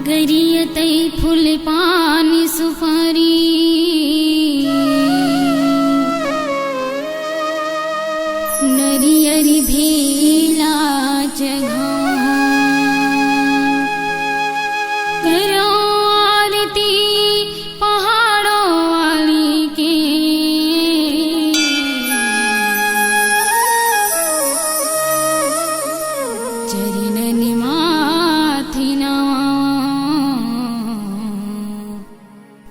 गरियतै फूल पानी सुपारी नरियरी भेला जगह करो आरती पहाड़ों वाली के चरणन माथि नवा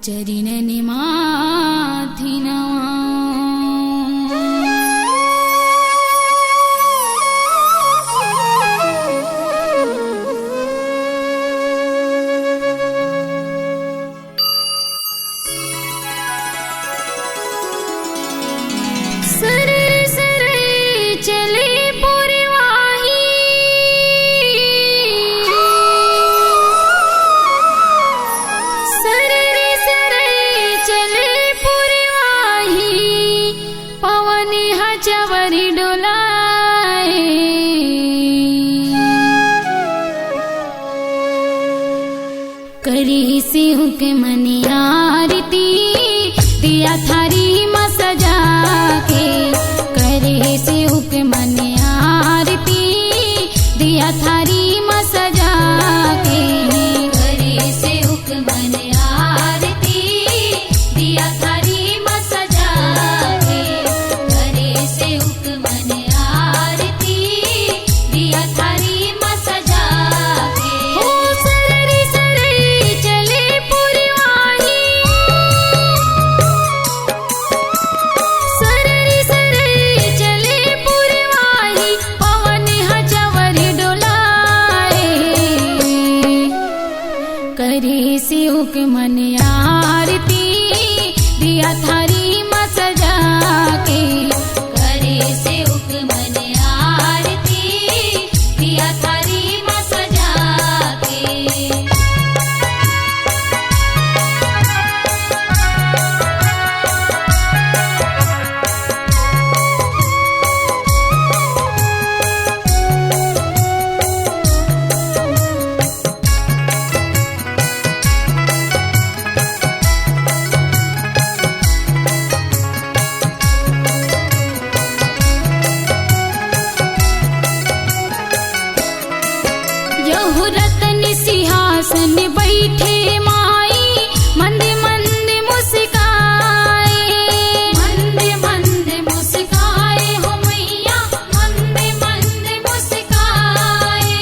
चरणन माथि नवा चवरी डोलाए करी से हुक्मन आरती दिया थारी में सजा के करे से हुक्मन आरती दिया थारी में सजा के करे से हुक्मन आरती दिया थारी में सजा के करे से हुक्मन आरती दिया थारी में सजा के हो सररी सररी चले पुरवाही सररी सररी चले पुरवाही पवन हजवरी डोलाए करे से हुक्मन आरती दिया थारी में सजा के करे से हुक्मन आरती दिया थारी में सजा के यहु रतन सिंहासन बैठे माई मंद मंद मुस्काए हो मैया मंद मंद मुस्काए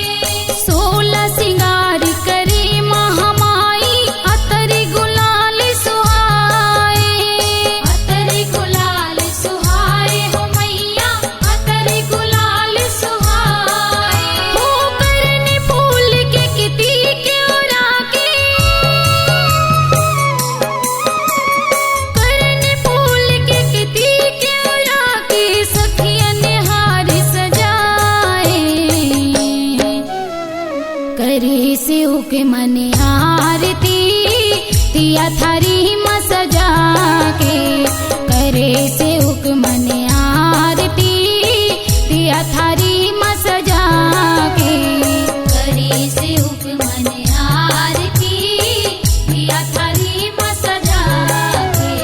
16 सिंगार करे महामाई अतर गुलाल सुहाए हो मैया अतर गुलाल सुहाए हो करने फूल के किती क्यों राके करने फूल के किती क्यों राके सखियन हार सजाए करे से हुक्मन आरती दिया थारी में सजा के करे से हुक्मन आरती दिया थारी में सजा के करे से हुक्मन आरती दिया थारी में सजा के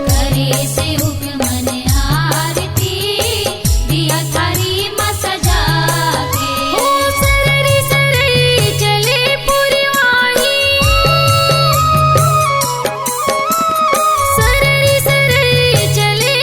करे से हुक्मन आरती दिया थारी में सजा के हो सररी सररी चले पुरवाही सररी सररी चले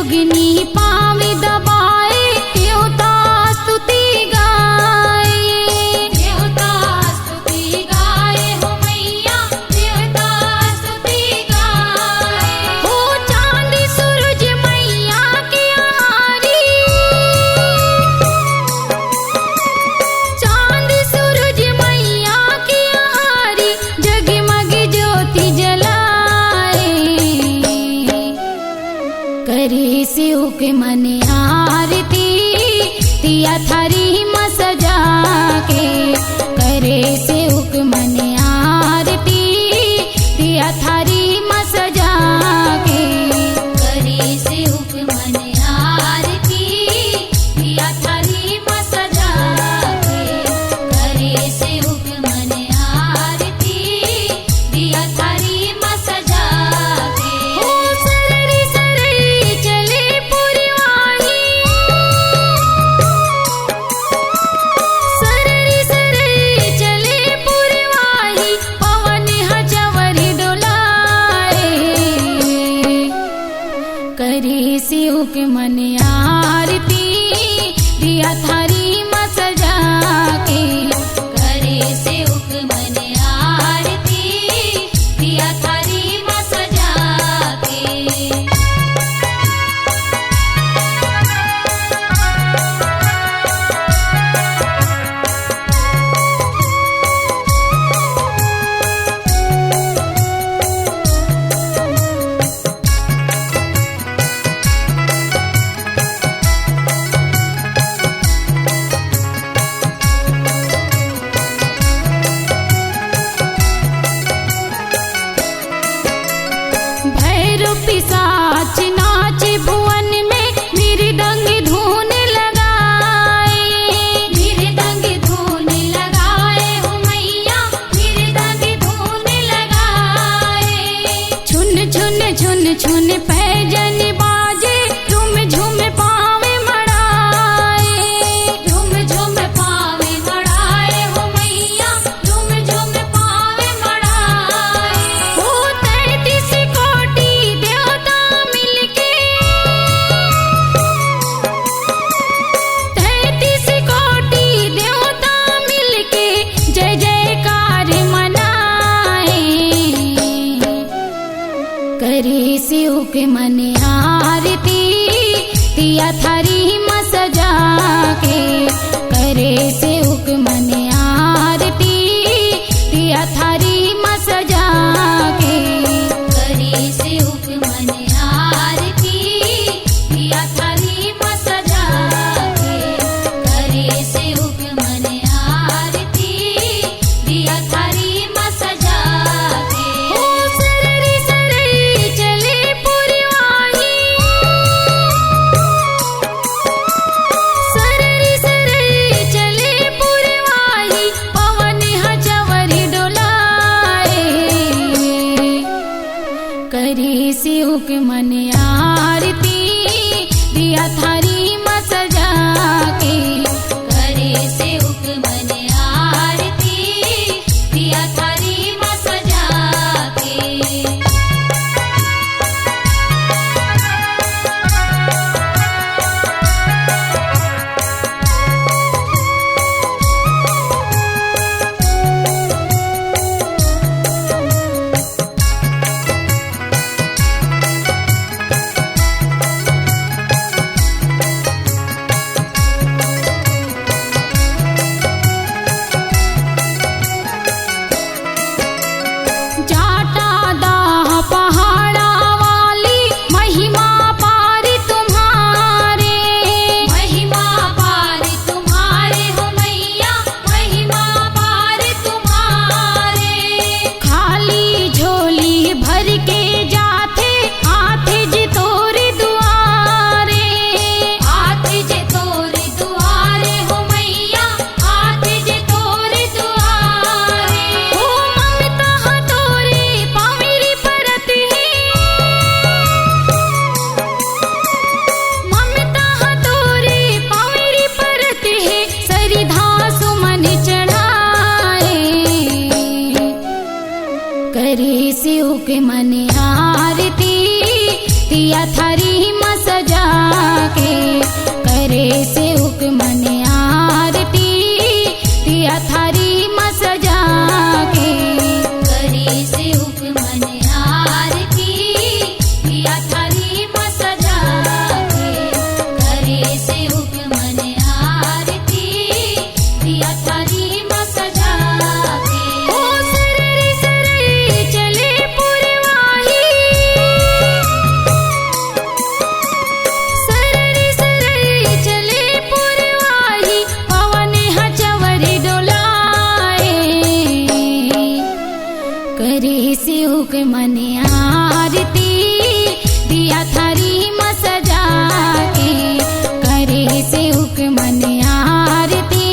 जोगिनी पावी दबाए देवता स्तुति गाए। देवता स्तुति गाए हो मैया, देवता स्तुति गाए। हो चांद सूरज मैया की आरी, चांद सूरज मैया की आरी जगमग ज्योति जलाए। करे शिव के मन आरती दिया थारी में सजा के। करे शिव के मन आरती दिया थारी में सजा के। करे शिव के मन आरती दिया थारी में सजा के। करे शिव के मन आरती दिया थारी में सजा के। हो सररी सररी चले पुरवाही, सररी सररी चले पुरवाही पवन हजवरी डोलाए। करे शिव के मन आरती दिया थारी में सजा के। करे शिव के मन आरती दिया थारी में सजा के। भैरव पिशाच नाच भुवन में मृदंग धुन लगाए। मृदंग धुन लगाए हो मैया, मृदंग धुन लगाए। झुन झुन झुन झुन पैजन बाजे, झुम झुम पावे मड़ाए। झुम झुम पावे मड़ाए हो मैया, झुम झुम पावे मड़ाए। हो 33 कोटि देवता मिलके, 33 कोटि देवता मिलके जय जयकार मनाए। करे शिव के मन आरती दिया थारी में सजा के। करे शिव के मन आरती दिया थारी में सजा के। करे शिव के मन आरती दिया थारी में सजा के। करे शिव के मन आरती दिया थारी में सजा के। हो सररी सररी चले पुरवाही, सररी सररी चले पुरवाही पवन हजवरी डोलाए। करे शिव के मन आरती दिया थारी में सजा के। करे शिव के मन आरती दिया थारी में सजा के। दिया थारी में सजा के करे से मन आरती दिया थारी में सजा के करे से मन आरती दिया थारी में सजा के करे से मन आरती दिया थारी में सजा के ओ सररी सररी चले पुरवाही सररी सररी चले पुरवाही पवन हचवरी डोलाए करे से मन आरती दिया थारी में सजा के करे से मन आरती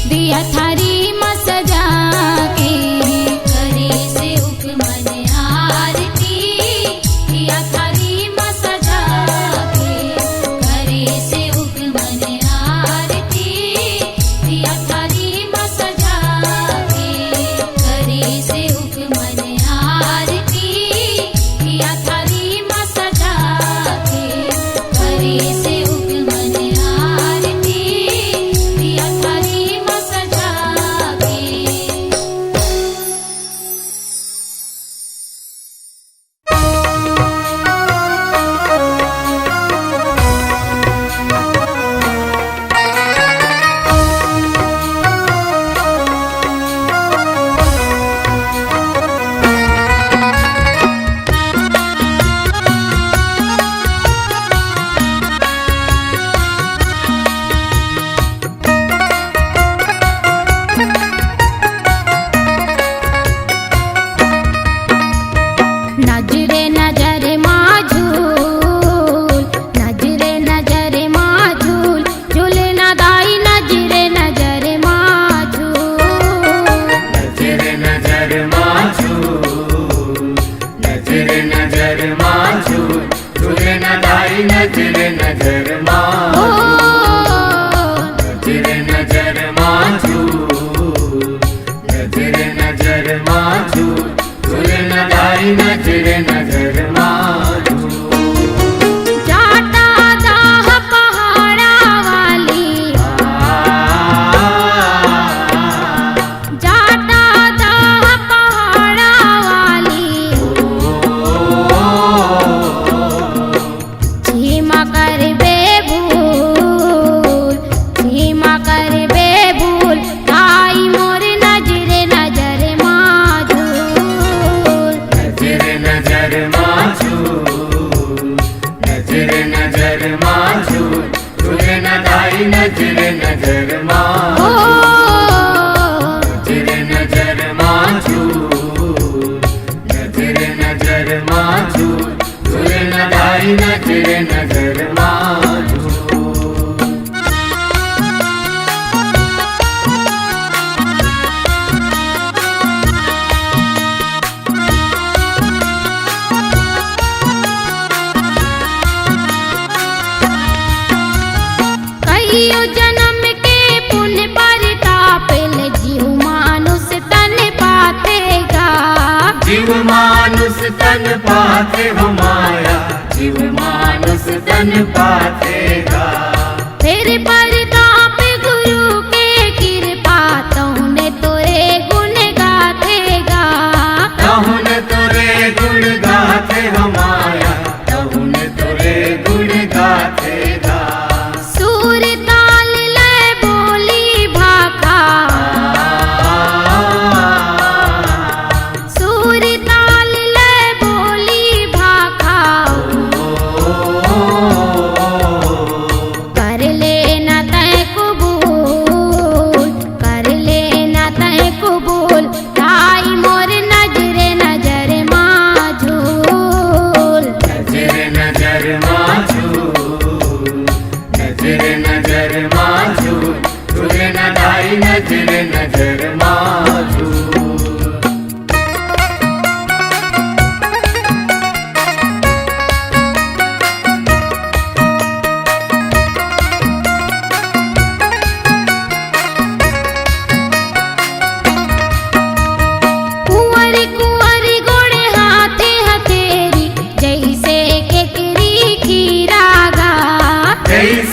दिया थारी में सजा के करे से मन आरती दिया थारी में सजा के करे से मन आरती दिया थारी में सजा के करे से मन आरती दिया थारी में सजा के करे से मन आरती दिया थारी में सजा के नजरे नजर माझूल नजरे नजर माझूल झूले ना दाई नजरे नजर माझूल नजरे नजर माझूल नजरे नजर माझूल झूले न दाई नजरे नजर ओ माझूल नजरे नजर माझूल नजरे नजर माझूल झूले न दाई नजरे नजर माझूल जाटा दाह पहाड़ा वाली जाटा दाह पहाड़ा वाली झीमा कर बेभूल झीमा कर बेभूल ताई मोर नजरे नजर माझूल नजरे नजर माझूल नजरे नजर माझूल झूले न दाई नजरे नजर ओ माझूल नजरे नजर माझूल नजरे नजर माझूल झूले न दाई नजरे नजर माझूल कईयो जन्म के पुण्य परतापिल जीव मानुष तन पातेगा जीव मानुष तन पाते हो माया जीव मानुष तन पातेगा फिर परताप गुरु के कृपा तौने तोरे गुण गाथेगा तहुन तोरे गुण गाथे हो माया तहुन तोरे गुण गाथेगा सूर ताल लय बोली भाखा सूर ताल लय बोली भाखा कर ले न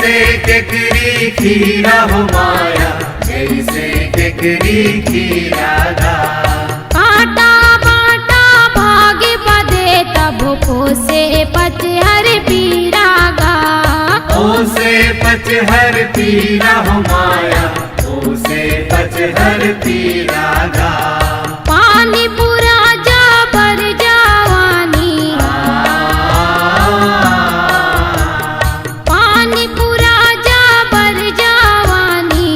जैसे केकरी खीरा हो माया, जैसे केकरी खीरा गा। काटा बाटा भागे बदे तब पोसे पचहर पीरागा। ओसे पचहर पीरा हो माया, ओसे पचहर पीरा गा। पानी पूरा जा बर जवानी, पानी पूरा जा बर जवानी।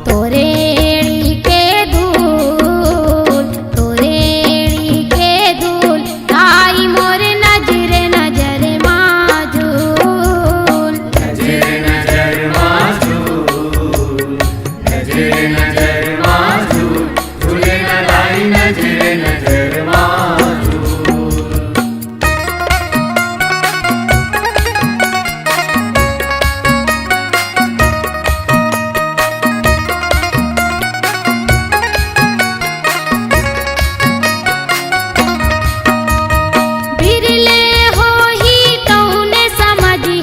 तोरेड़ी के धूल, तोरेड़ी के धूल, आई मोर नजर नजर माजूल। नजर नजर माजूल, नजर नजर माजूल, झूले न लाई नजर नजर माजूल। बिरले हो ही तौने समझी,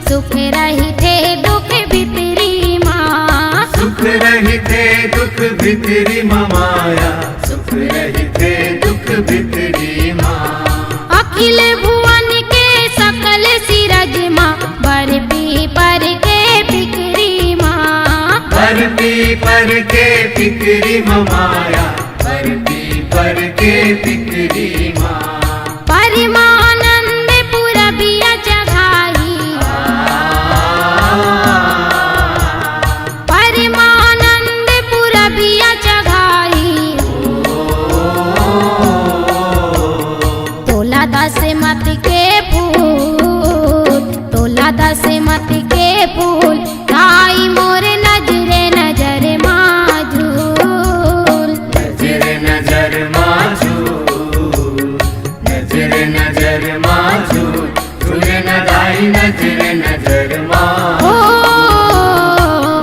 सुख रही थे दुख भितरी माँ। सुख रही थे दुख भितरी माया, सुख रही थे दुख भितरी माँ। अखिल भुवन के सकल सिरज माँ, बर पी पर के फिक्री माँ। पर पी पर के फिक्री माया, पर पी पर के फिक्री माँ। परमानंद पुरबिया चढ़ाई, परमानंद पुरबिया चढ़ाई। तोला दस मत के फूल, तोला दस मत के फूल, आई मोर नजरे नजर माजूल। नजर नजर माजूल, नजर नजर माजूल, झूले न लाई नजर नजर ओ माजूल।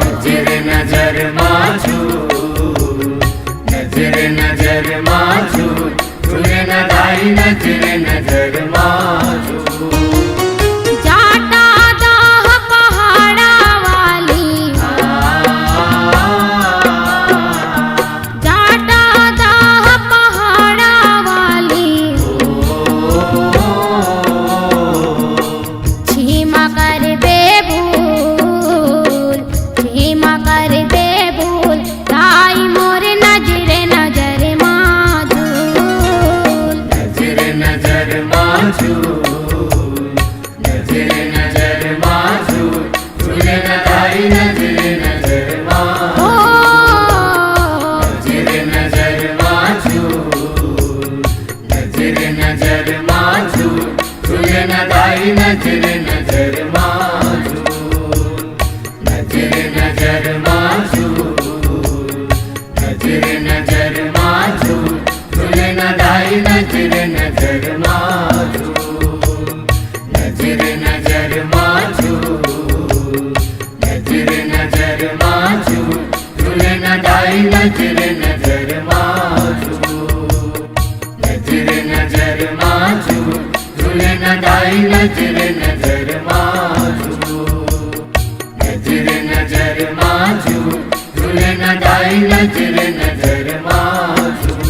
नजर नजर माजूल, नजर नजर माजूल, झूले न लाई नजर नजर माजूल। जाटा दाह पहाड़ा वाली, जाटा दाह पहाड़ा वाली। क्षमा कर दे भूल, क्षमा कर दे भूल, ताई मोर नजर नजर माजूल। नजर नजर माजूल, नजर नजर माजूल, झूले न लाई नजर नजर ओ माजूल। नजर नजर माजूल, नजर नजर माजूल, झूले न लाई नजर नजर माजूल। नजर नजर माजूल, नजर नजर माजूल, झूले न लाई नजर नजर माजूल। नजर नजर माजूल, नजर नजर माजूल, झूले न लाई नजर नजर माजूल। नजर नजर माजूल, झूले न लाई नजर नजर माजूल। नजर नजर माजूल, झूले न लाई नजर नजर माजूल।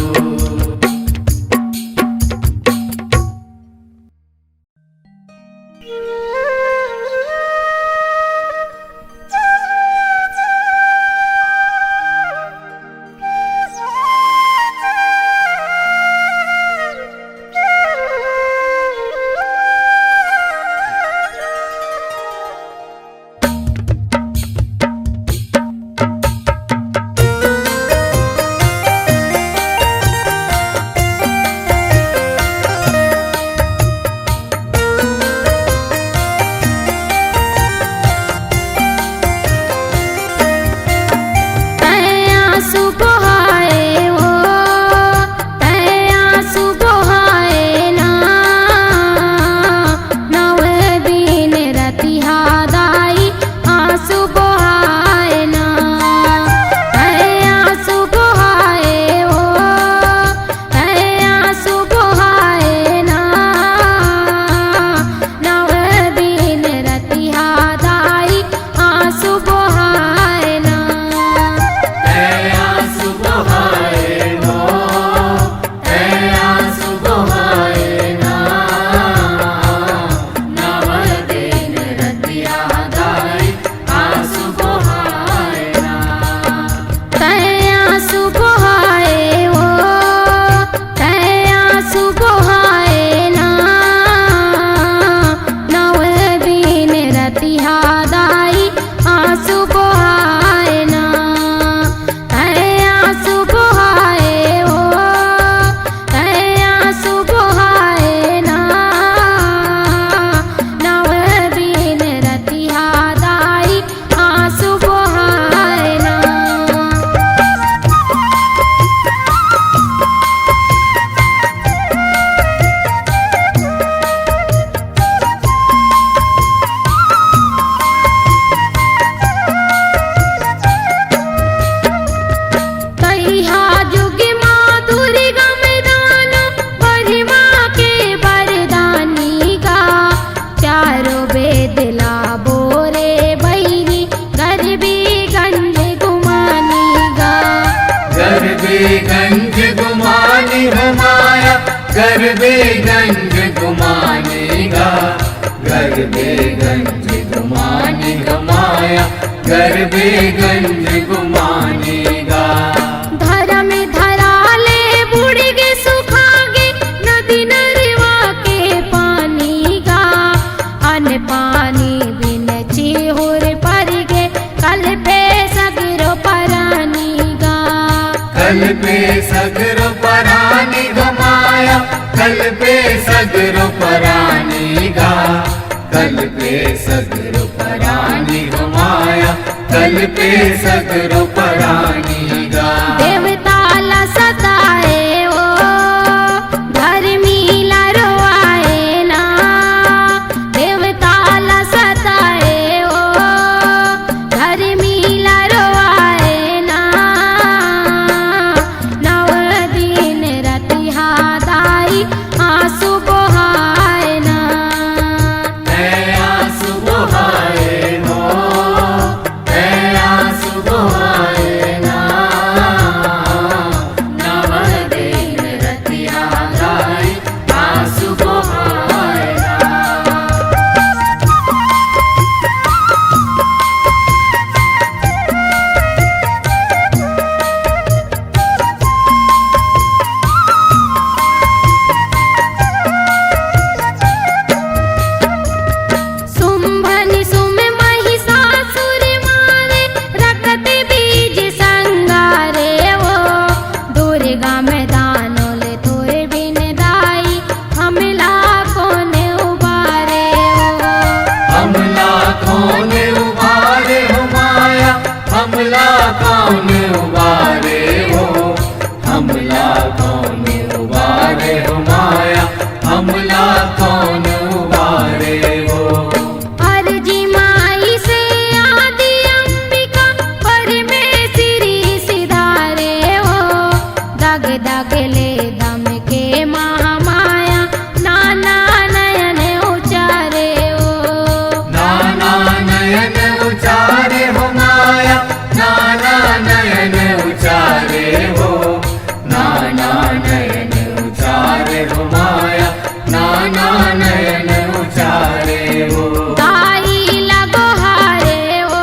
गंज गुमानी हो माया, गरबे गंज गुमानी गा, गरबे गंज गुमानी हो माया, गरबे गंज गुमानी गा। धर्म धराले बुड़गे सुखागे नदी नरवा के पानी गा, अन पानी बिन चिहुर पर गे कल पे सगरो परानी गा। कल पे सगरो परानी हो माया, कल पे सगरो परानी गा, कल पे सगरो परानी हो माया, कल पे सगरो परानी गा। देवता ला सताए ओ धर्मी ला रोआए ना, देवता ला सताए ओ धर्मी ला रोआए ना। नव दिन रतिहा दाई आंसू बहाए ना, आंसू बहाए नो, आंसू बहाए ना, नव दिन रतिया गाई आंसू बहाए ना। सुम्भनि सुम महिषासुर मारे रखत बीज संगारे वो, दुर्गा में दानों ले तोरे बिन दाई हमला कोने उबारे वो। हमला कौन उबारे हो माया, हमला कौन उबारे हो, हमला कौन उबारे हो माया, हमला कौन उबारे हो। अर्जी माई से आदि अंबिका परमेश्वरी सिधारे हो, दग दग ले दम के महामाया नाना नयन उचारे हो। नाना नयन उचारे हो माया, नाना नयन उचारे हो, नाना नयन उचारे हो माया, नाना नयन उचारे हो। दाई लगो हारे ओ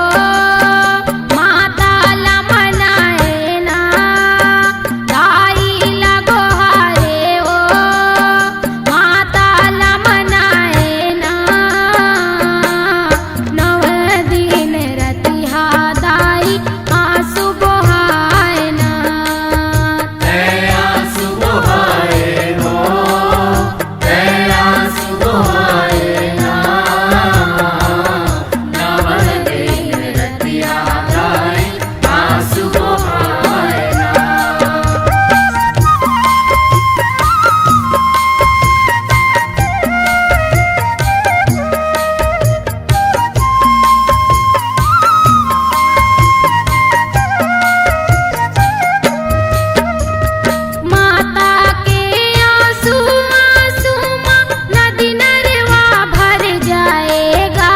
माता ला मनाए ना, दाई लगो हारे ओ माता ला मनाए ना। नव दिन रतिहा दाई आंसू बहाए ना, आंसू बहाए नो, आंसू बहाए ना, नव दिन रतिया गाई आंसू बहाए ना। माता के आंसू आंसू माँ नदी नरवा भर जाएगा,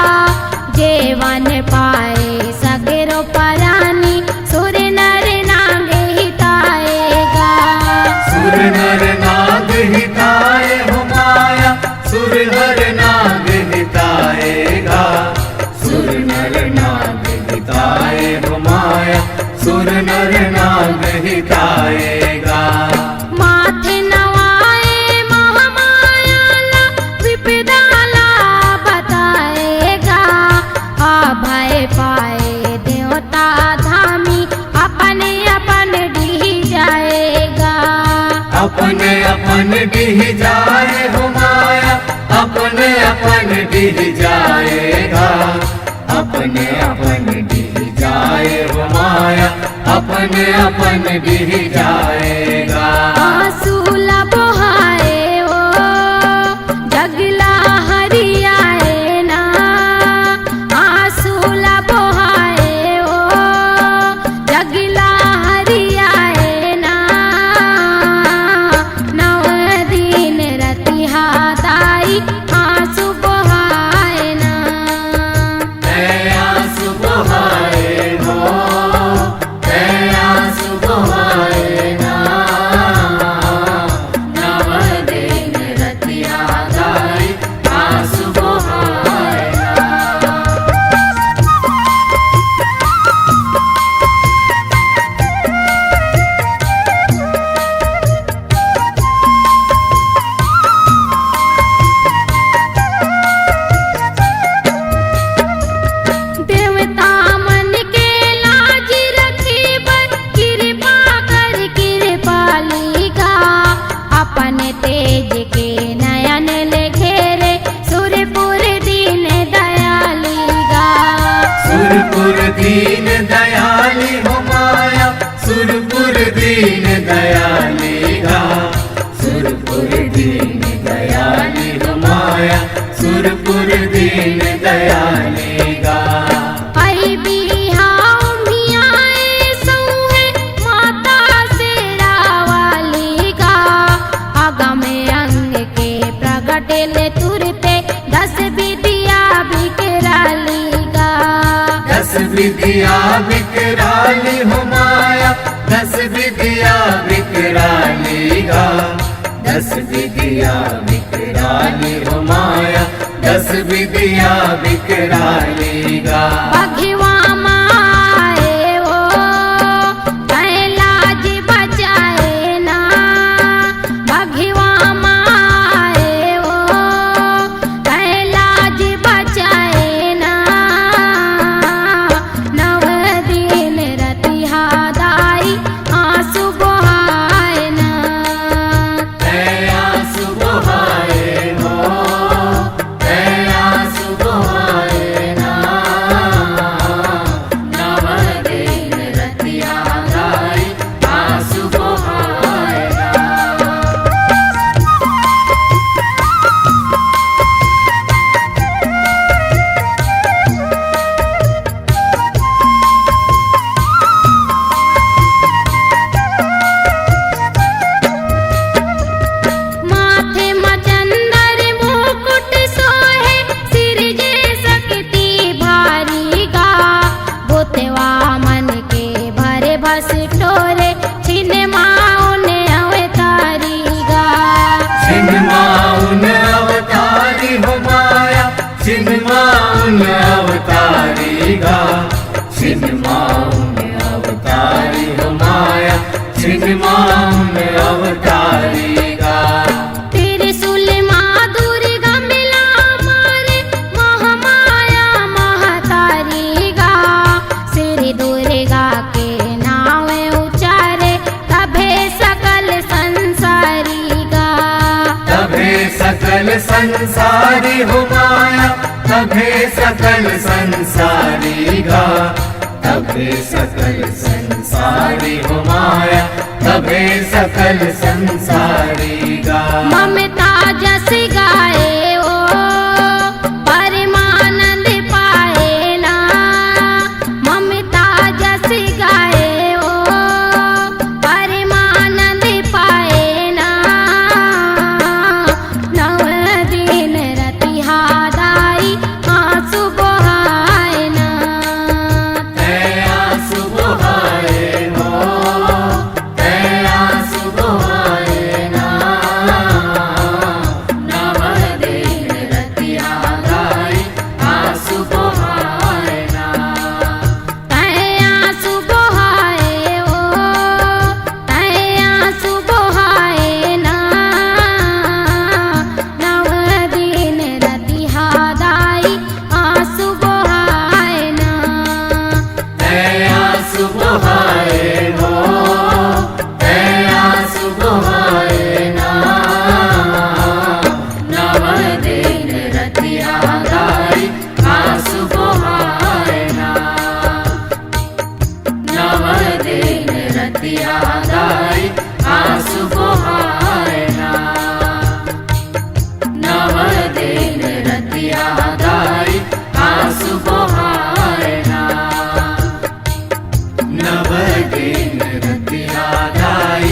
जेवन पाए सगरो परानी सुर नर नाग हिताएगा। सुर नर नाग हिताए हो माया, सुर नर नाग हिताएगा, सुर नर नाग हिताए हो माया, सुर नर नाग हिताएगा। माथे नवाए महामाया ला विपदा ला बताएगा, अभय पाए देवता धामी अपने अपन डी जाएगा। अपने अपन डिह जाए हो माया, अपने अपन डिह जाएगा, अपने अपन डिह जाए हो माया, अपने अपन डिह जाएगा। आंसू ला बहाए ओ जगला हरियाए ना, आंसू ला बहाए ओ जगला हरियाए ना। नव दिन रतिहा दाई आंसू बहाए ना, आंसू बहाए नो, आंसू बहाए ना, दयाली गा सुरपुर दीन दयाली हो माया सुरपुर दीन दयाली गा आई बिहाव मियाए सौहे माता शेरावाली गा आगा में अंग के प्रगटेले तुरते 10 विद्या बिकराली गा 10 विद्या विकराली हो माया 10 विद्या विकराली गा 10 विद्या विकराली हो माया 10 विद्या विकराली गा बघवा माए ओ कैलाज बचाए ना बघवा माए ओ कैलाज बचाए ना 9 दिन रतिहा दाई आंसू बहाए ना आंसू बहाए हो आंसू बहाए ना नव दिन रतिया गाई आंसू बहाए ना माथे मचंदर मुकुट सोहे सिर जे सकती भारी गा बोतेवा मन के भरे बस टोरे छिन माउन अवतारी गा छिन्माउन अवतारी हो माया छिन्माउन अवतारी गा छिन्माउन अवतारी हो माया छिन्माउन अवतारी गा त्रिशूल माँ दुर्गा मिला मारे महामाया महतारी गा सिर दुर्गा के नाम उचारे तभे सकल संसारी गा तभे सकल संसारी हो माया तभे सकल संसारी गा तभे सकल संसारी हो माया तभे सकल संसारी गा ममता जस गाए ओ परमानंद पाए ना ममता जस गाए ओ परमानंद पाए ना 9 दिन रतिहा दाई आंसू बहाए ना आंसू बहाए हो आंसू बहाए ना नव दिन रतिया गाई आंसू बहाए ना आंसू बहाए ओ आंसू बहाए ना 9 दिन रतिहा दाई आंसू बहाए ना आंसू बहाए हो आंसू बहाए ना नव दिन रतिया गाई आंसू बहाए ना नव दिन रतिया गाई आंसू बहाए ना नव दिन रतिया गाई आंसू बहाए ना नव दिन रतिया गाई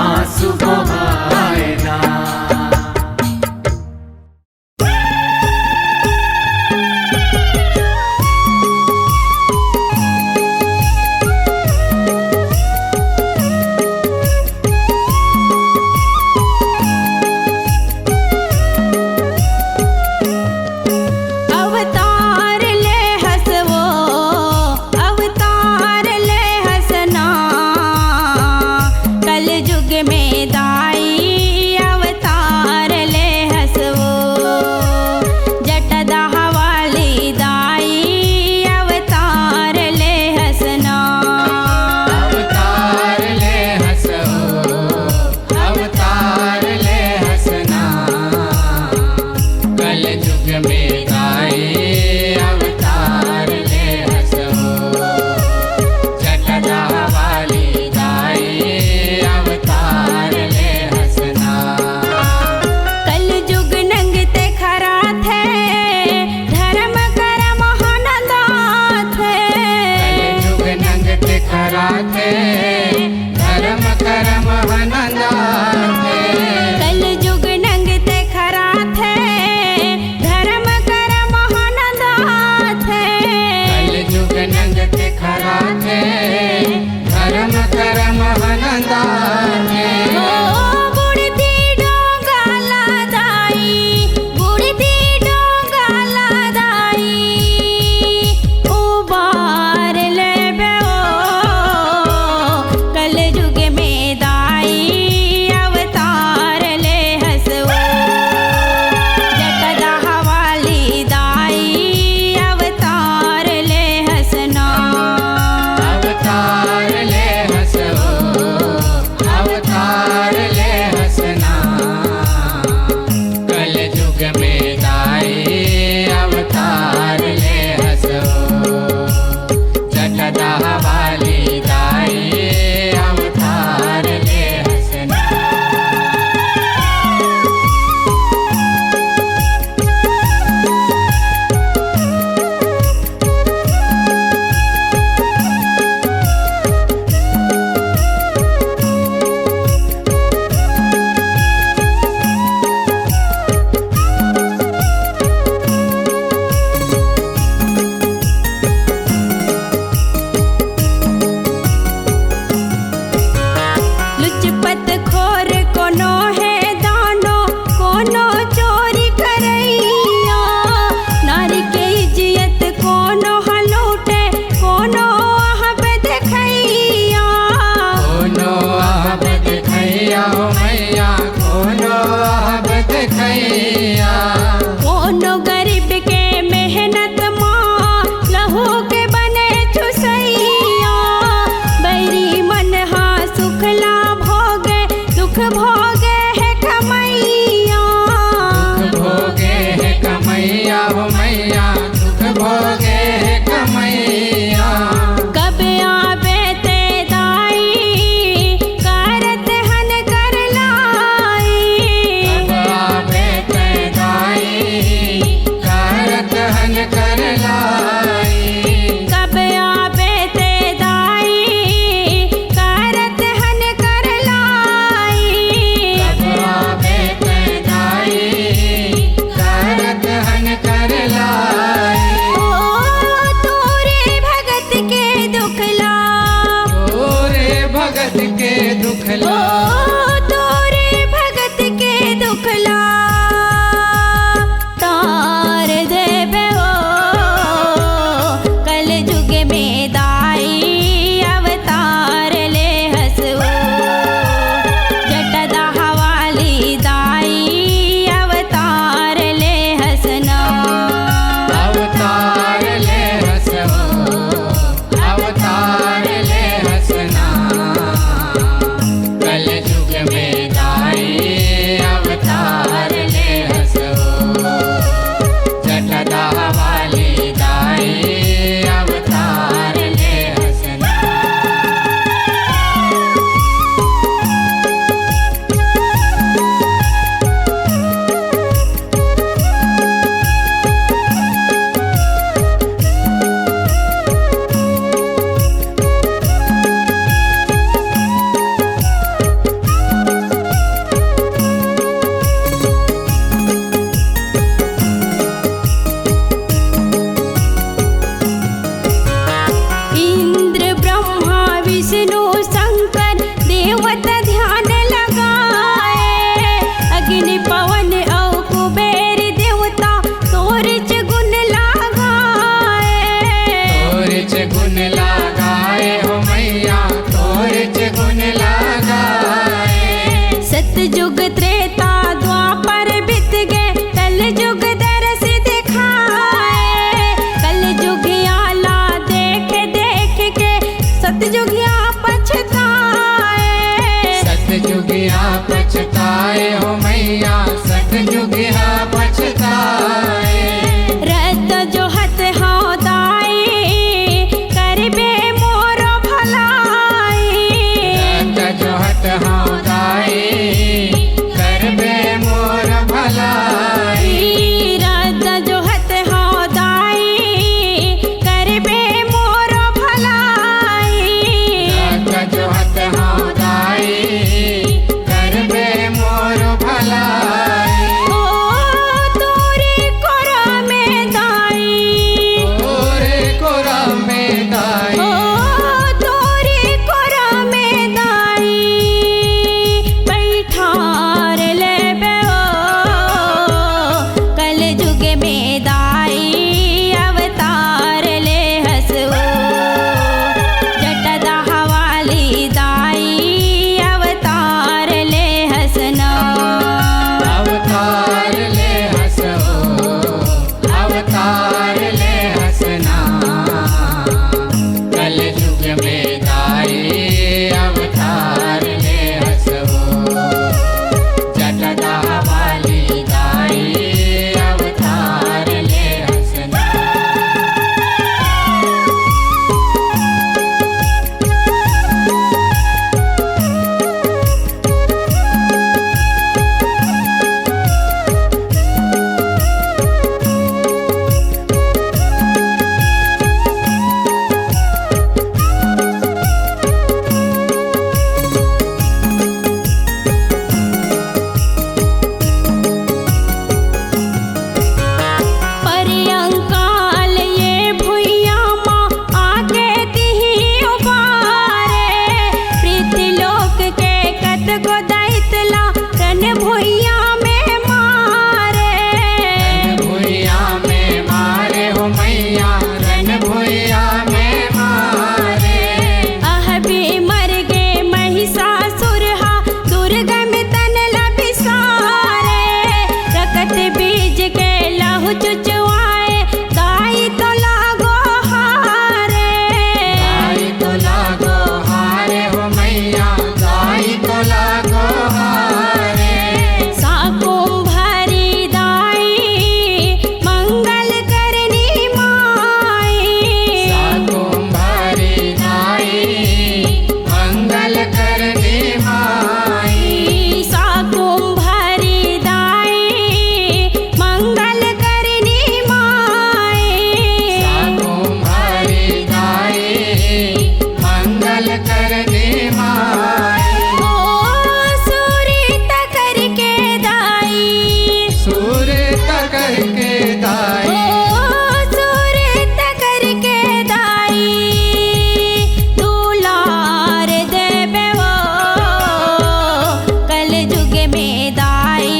आंसू बहाए ना अवतार ले हसवो अवतार ले हसना कल युग में दाई अवतार ले हसवो जटदा वाली दाई अवतार ले हसना अवतार ले हसो अवतार ले हसना कल युग में गाए अवतार ले हसो जटदा वाली गाए सतयुगिया पछताए हो मैया सतयुगिया पछताए। रत जो हत हाँ दाई करबे मोर भलाई। रत जो हत हाँ दाई करबे मोर भलाई। रत जो हत हाँ दाई करबे मोर भलाई। रत जो हत हाँ दाई करबे मोर भलाई। ओ तोरे कोरा में दाई। तोरे कोरा में दाई। ओ तोरे कोरा में दाई बैठार लेबे ओ कल जुग में दाई अवतार ले हसो। जटदा हवाली दाई अवतार ले हसना। अवतार ले हसो अवतार ले हसना। कल युग में दाई अवतार ले हसो। जटदा वाली दाई अवतार ले हसना। परियंकाल ये भुइया माँ आगे तिही उबारे। पृथ्वीलोक के कत को दैतला रन भुइया में मारे। भुइया में मारे हो मैया रन भुइया में मारे। अह भी मर गे महिषासुर हा दुर्गम तन लबिसारे। रकत बीज के लहु चुचवाए दाई तो लागो हारे। दाई तो लागो हारे हो मैया दाई तो लागो हारे। साकुंभरी दाई मंगल करनी माई। साकुंभरी दाई मंगल करनी माई। साकुंभरी दाई मंगल करनी माई। साकुंभरी दाई मंगल करनी माई। ओ सूरित करके दाई। सूर तकर के दाई। ओ सूरित करके दाई दुलार देबे वो कल जुग में दाई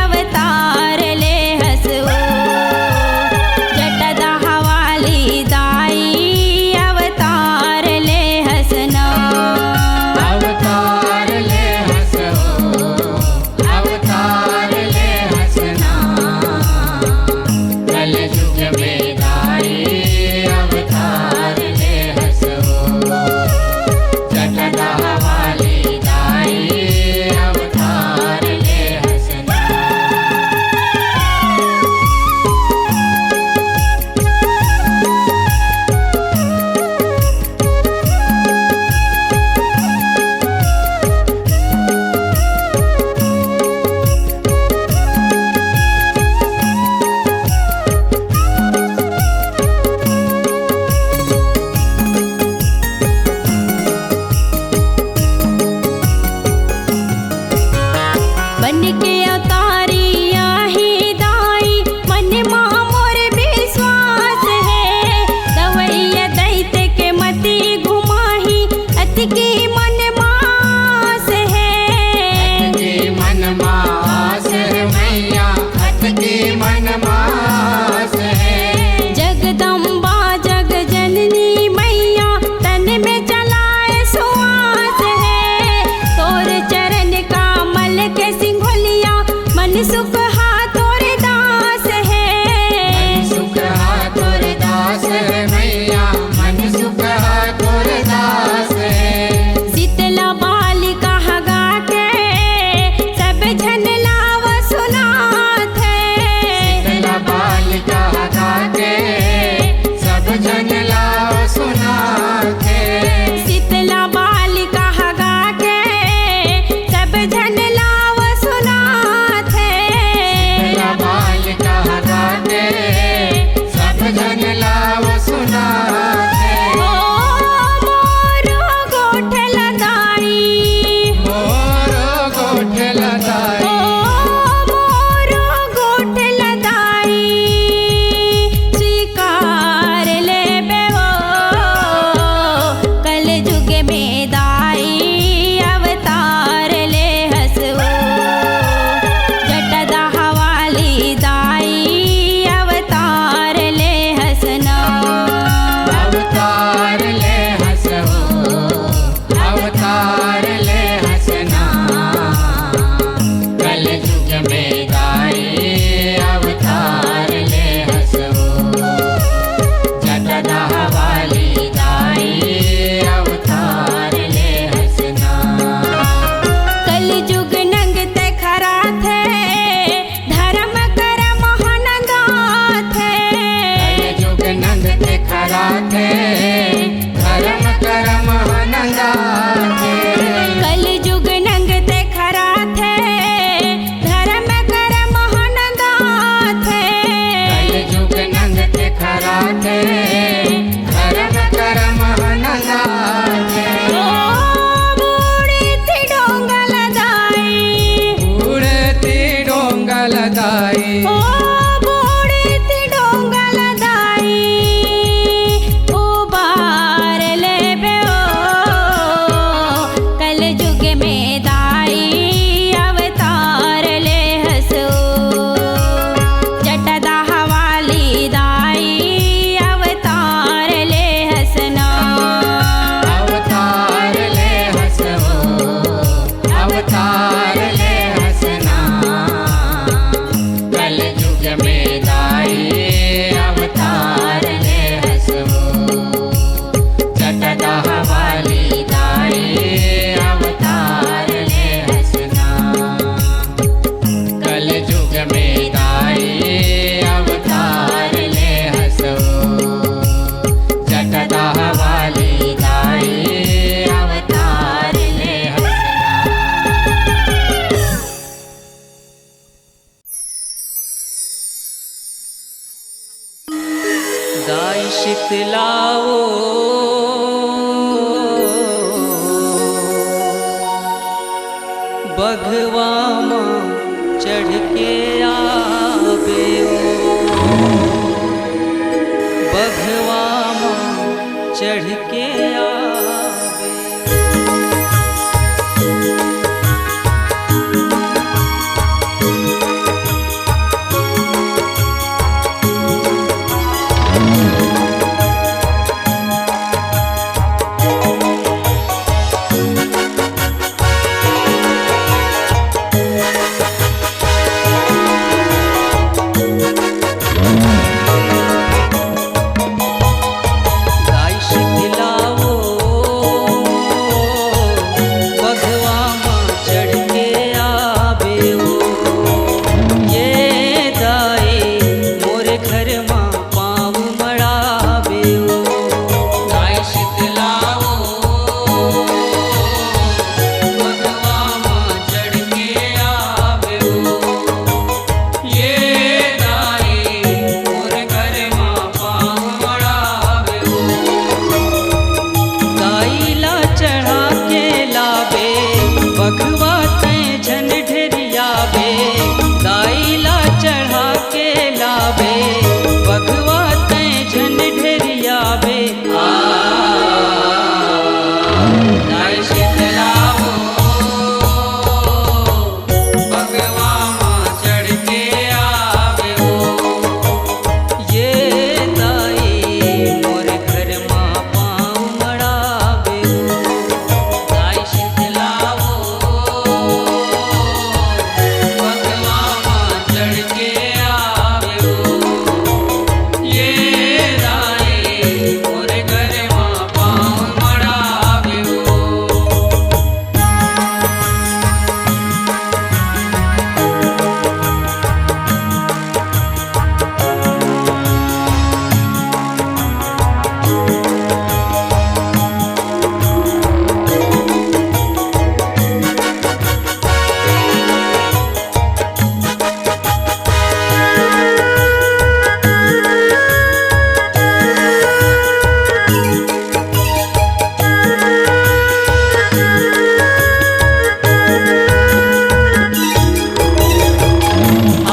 अवतार ले हसो। जटदा हवाली दाई अवतार ले हसना। अवतार ले हसो अवतार ले हसना। कल युग में दाई अवतार ले हसो। जटदा वाली दाई अवतार ले हसना। बन के अवतारी आही दाई मन माँ मोर विश्वास है। दवैया दैत्य के मति घुमाही अति की मन मास है। की मन मास है मैया अत की मन मास है। जगदम्बा जग जननी मैया तन में चलाए सुआस है। तोर चरण का मल के सिंघोलिया अवतार ले हसना कल युग में दाई अवतार ले हसो जटदह वाली दाई अवतार ले हसना कल युग में दाई अवतार ले हसो जटदह वाली दाई अवतार ले दाई शीतलाओ बघवा मां चढ़ के आवे बघवा मां चढ़ के आवे दाई शीतलाओ बघवा मां चढ़ के आवे ये दाई मोरे घर मां पाँव मड़ावे दाई शीतलाओ बघवा मां चढ़ के आवे ये दाई मोरे घर मां पाँव मड़ावे दाईला चढ़ा के लावे बघवा तैं झन ढेरियावे दाईला चढ़ा के लावे बघवा तैं झन ढेरियावे दाई शीतलाओ भगवा मां चढ़ के आवे ये दाई मोरे घर मां पाँव मड़ावे दाई शीतलाओ भगवा मां चढ़ के आवे ये दाई मोरे घर मां पाँव मड़ावे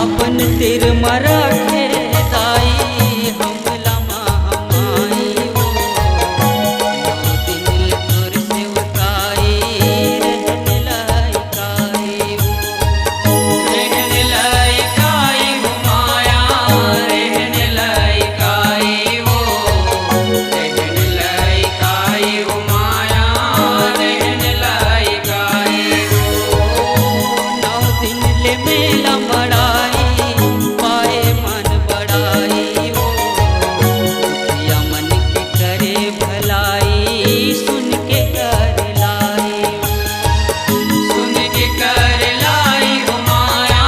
अपन तिर मरा के दाई हमला हमाई दिन तोर से उताई रहन लायकाई रहन लायकाई हो माया रहन लायकाई हो रहन लायकाई हो माया रहन लायकाई हो 9 दिन ले मेला मड़ाई पाए मन बड़ाई या मन के करे भलाई सुन के कर लाई सुन के कर लाई हो माया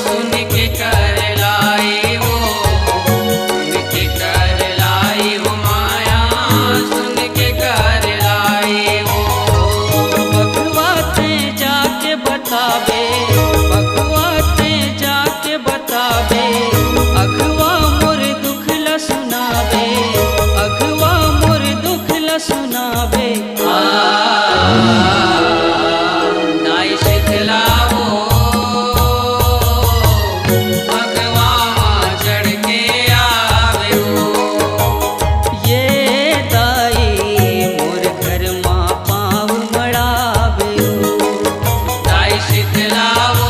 सुन के कर लाई हो सुन के कर लाई हो माया सुन के कर लाई हो बघवा ते जाके बतावे बघवा ते जाके बतावे अघवा मोर दुख ल सुनावे अघवा मोर दुख ल सुनावे दाई शीतलाओ भगवा मां चढ़ के आवे ये दाई मोर घर मां पाँव मड़ावे दाई शीतलाओ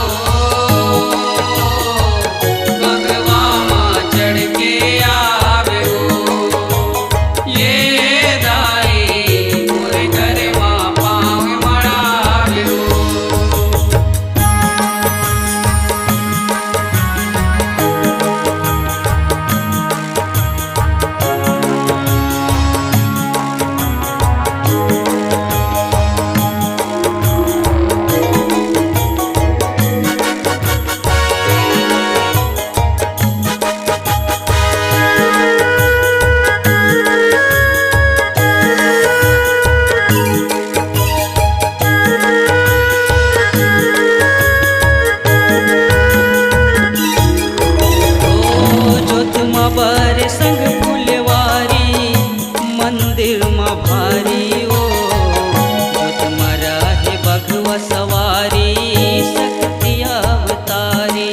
अवतारी शक्ति अवतारी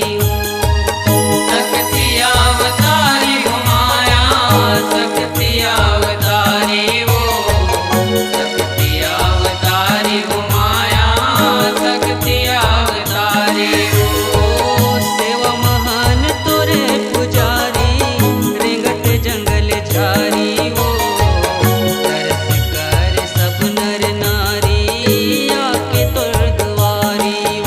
शक्ति अवतारी हो माया शक्ति अवतारी हो शक्ति अवतारी हो माया शक्ति अवतारी हो सेवा महान तोरे पुजारी रेंगत जंगल झारी हो तरस कर सब नर नारी आके तोर दुआरी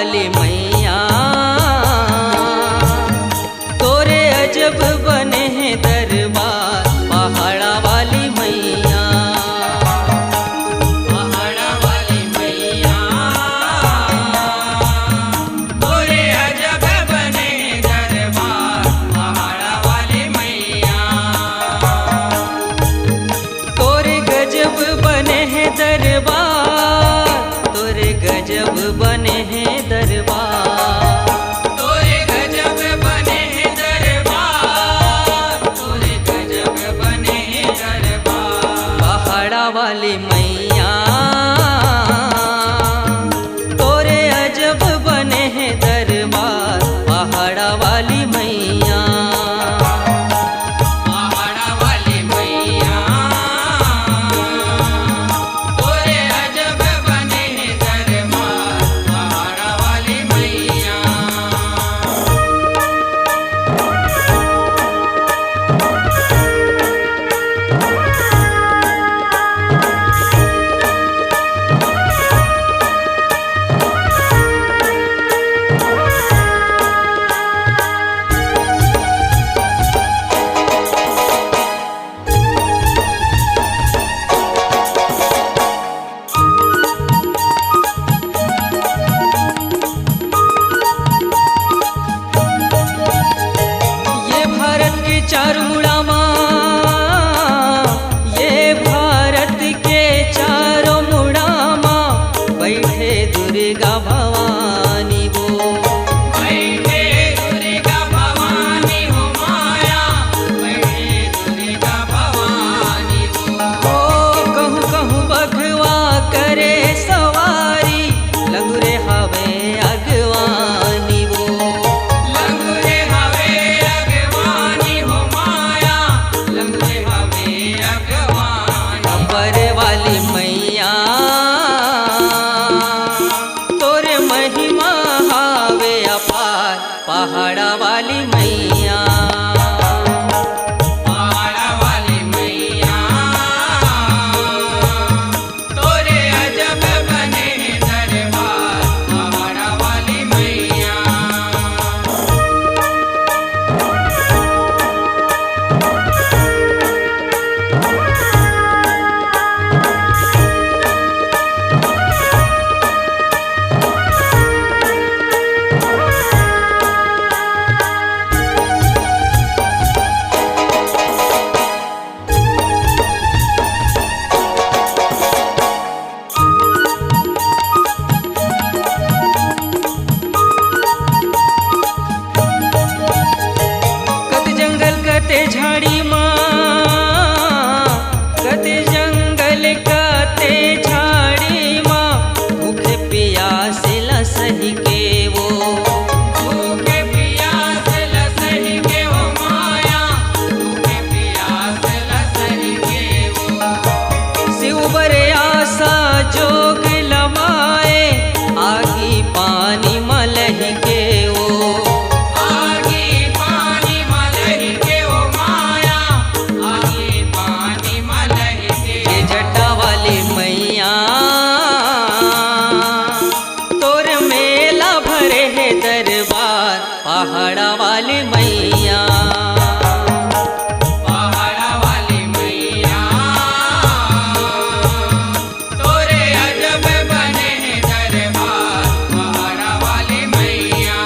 वाली मैया तोरे अजब बने हैं दरबार पहाड़ा वाली मैया पहाड़ा वाली मैया तोरे अजब बने दरबार पहाड़ा वाली मैया तोरे गजब बने हैं दरबार तोरे गजब बने हैं दरबार तोरे गजब बने हैं दरबार तोरे गजब बने हैं दरबार पहाड़ा वाली मैया तोरे अजब बने हैं दरबार पहाड़ा वाली मैया पहाड़ा वाली मैया तोरे अजब बने हैं दरबार पहाड़ा वाली मैया ये भारत के चार मुड़ामा ये भारत के चारों मुड़ामा बैठे दुर्गा भवानी वो बैठे दुर्गा भवानी हो माया बैठे दुर्गा भवानी हो ओ कहूँ कहूँ बघवा करे सवारी लंगुरे हवे अगवानी वो लंगुरे हवे अगवानी हो माया लंगुरे हवे अगवानी अपर वाली मैया तोरे महिमा हावे अपार पहाड़ा वाली मैया पहाड़ा वाली मैया तोरे अजब बने हैं दरबार पहाड़ा वाली मैया कत जंगल कते झाड़ी माँ कते जंगल कते झाड़ी माँ भूखे प्यासे ला सही के वो भूखे प्यास लसही के हो माया भूखे प्यास लसही के वो शिव बरे आशा जोग लमाए आगी पानी मलही के वो आगे पानी मलही के हो माया आगे पानी मलही के ये जटा वाली मैया तोर मेला भरे है दरबार पहाड़ा वाली मैया पहाड़ा वाली मैया तोरे अजब बने हैं दरबार पहाड़ा वाली मैया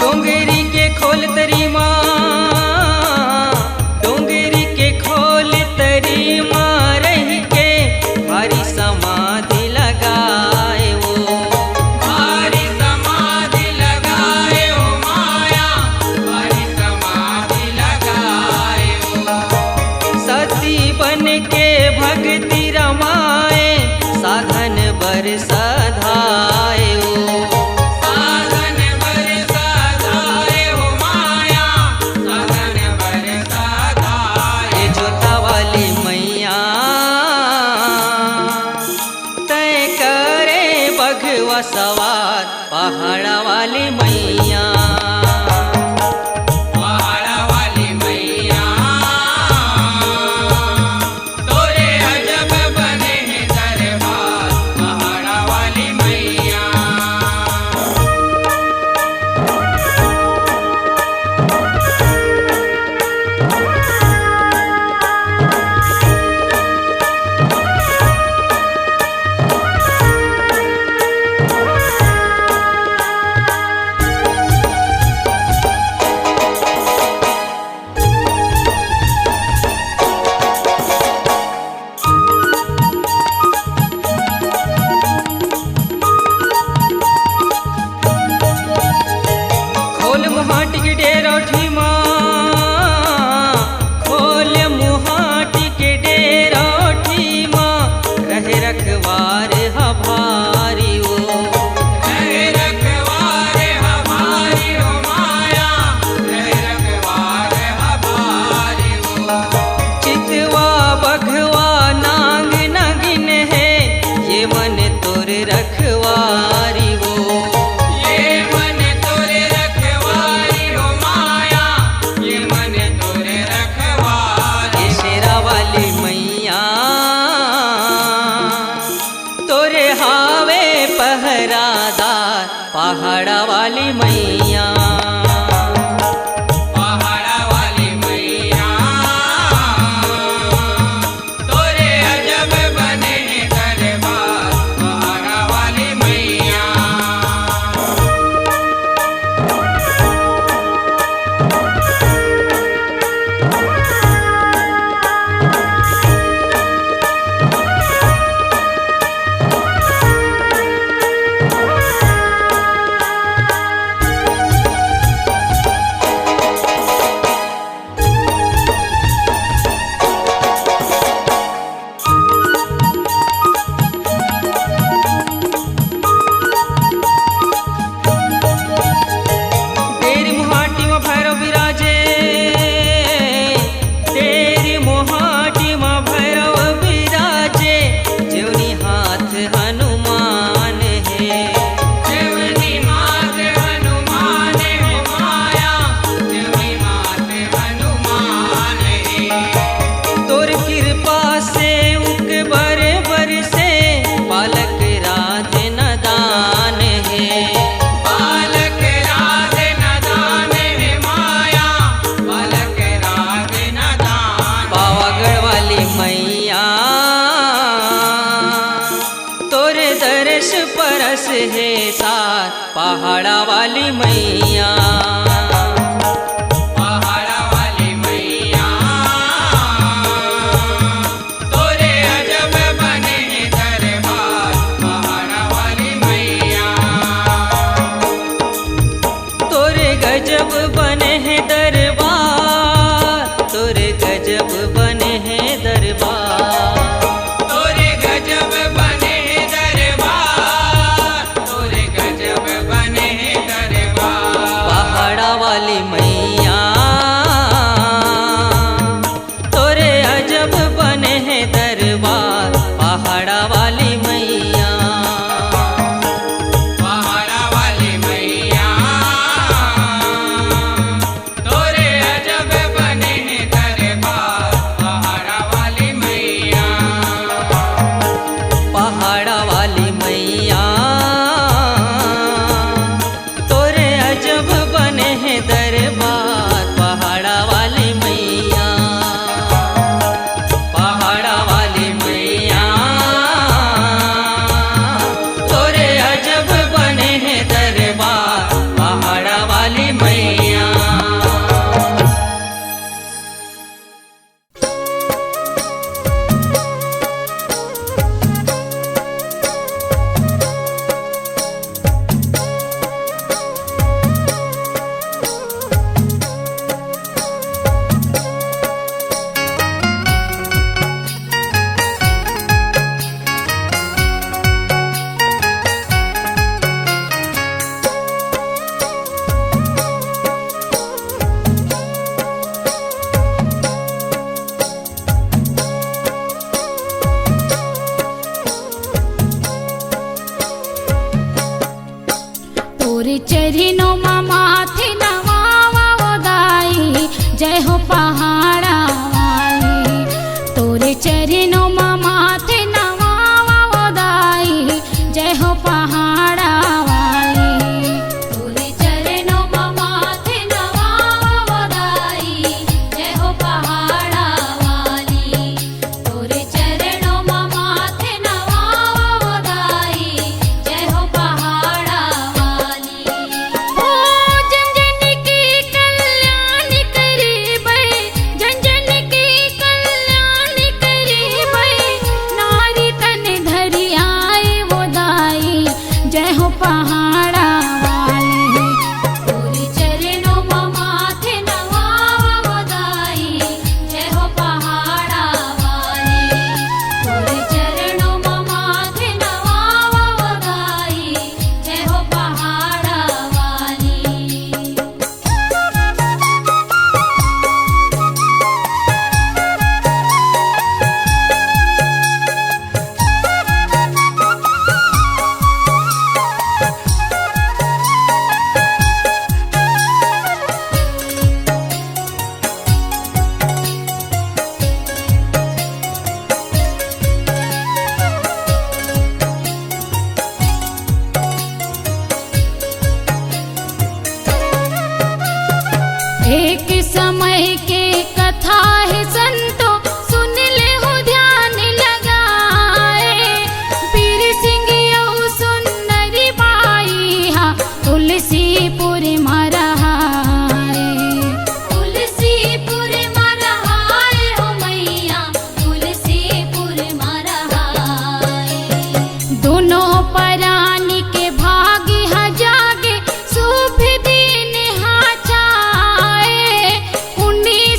डोंगरी के खोल तरी माँ डोंगरी के खोल तरी माँ रही के भारी समाधि लगाए वो भारी समाधि लगाए हो माया भारी समाधि लगाए हो सती बन के भक्ति रमाए साधन बरसा वाली मैया। पहाड़ा वाली मैया तोरे अजब बने हैं दरबार। पहाड़ा वाली मैया तोरे गजब बने हैं दरबार, तोरे गजब बने हैं दरबार। तोरे गजब बने हैं दरबार। तोरे गजब बने हैं दरबार। पहाड़ा वाली मैया तोरे अजब बने हैं दरबार। पहाड़ा वाली मैया। पहाड़ा वाली मैया तोरे अजब बने हैं दरबार। पहाड़ा वाली मैया पहाड़ा वाली मैया तोरे अजब बने हैं दरबार। पहाड़ा वाली मैया। पहाड़ा वाली मैया तोरे अजब बने हैं दरबार। पहाड़ा वाली मैया। तोरे चरणों में माथे नवावा दाई, जय हो पहाड़ा वाली। तोरे चरणों में माथे नवावा दाई, जय हो पहाड़ा वाली। तोरे चरणों में माथे नवावा दाई, जय हो पहाड़ा वाली। तोरे चरणों में माथे नवावा दाई, जय हो पहाड़ा वाली। ओ जन जन की कल्याण करीबै, जन जन की कल्याण करीबै। नारी तन धरि आए वो दाई, जय हो पहाड़ा वाली। तोरे चरणों में माथे नवावा दाई, जय हो पहाड़ा वाली। तोरे चरणों में माथे नवावा दाई, जय हो पहाड़ा वाली। एक समय के कथा है संतो, सुन ले हो ध्यान लगाए। पीर सिंह यऊ सुंदरी बाई हा, तुलसीपुर मरहाए। तुलसीपुर मरहाए हो मैया, तुलसीपुर मरहाए। दोनों परानी के भागी हा जागे, शुभ दिन हा चाए। 19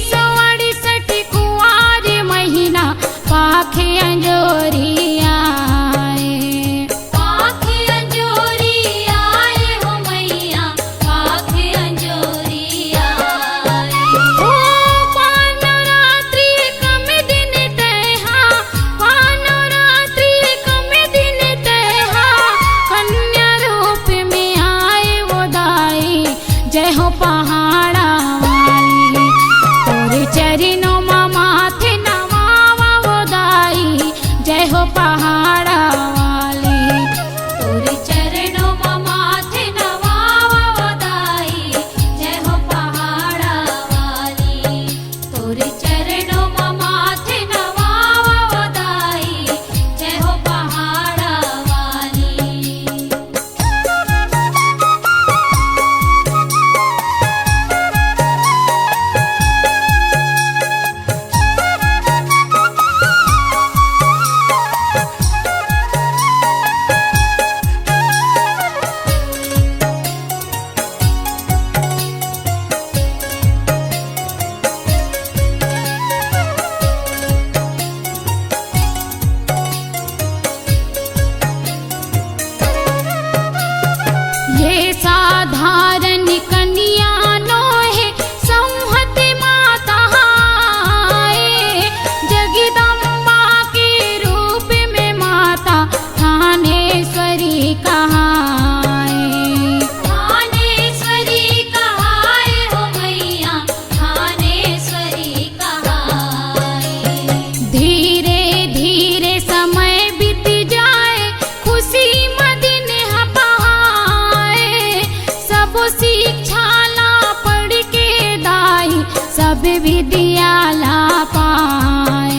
विद्या ला पाए।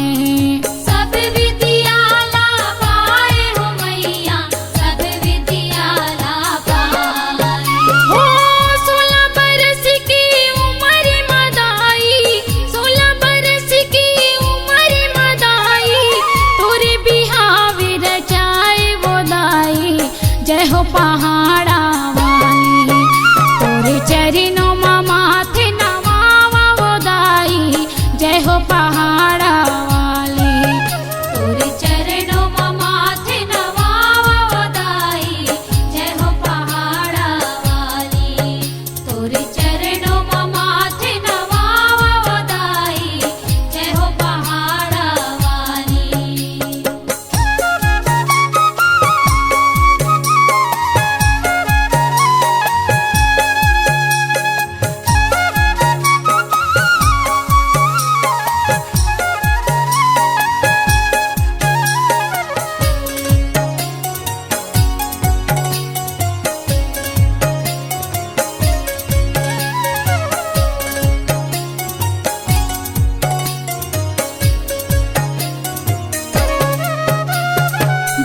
सब विद्या ला पाए हो मैया, सब विद्या ला पाए। हो 16 बरस की उम्र मदाई, 16 बरस की उम्र मदाई, तोरे बिहावे रचाए वो दाई। जय हो पहाड़ा वाली, तोरे चरणों में माथे नवावा वो दाई। जय हो पहाड़ा वाली, तोरे चरणों में माथे नवावा वो दाई। जय हो पहाड़ा वाली, तोरे चरणों में माथे नवावा वो दाई। जय हो पहाड़ा वाली।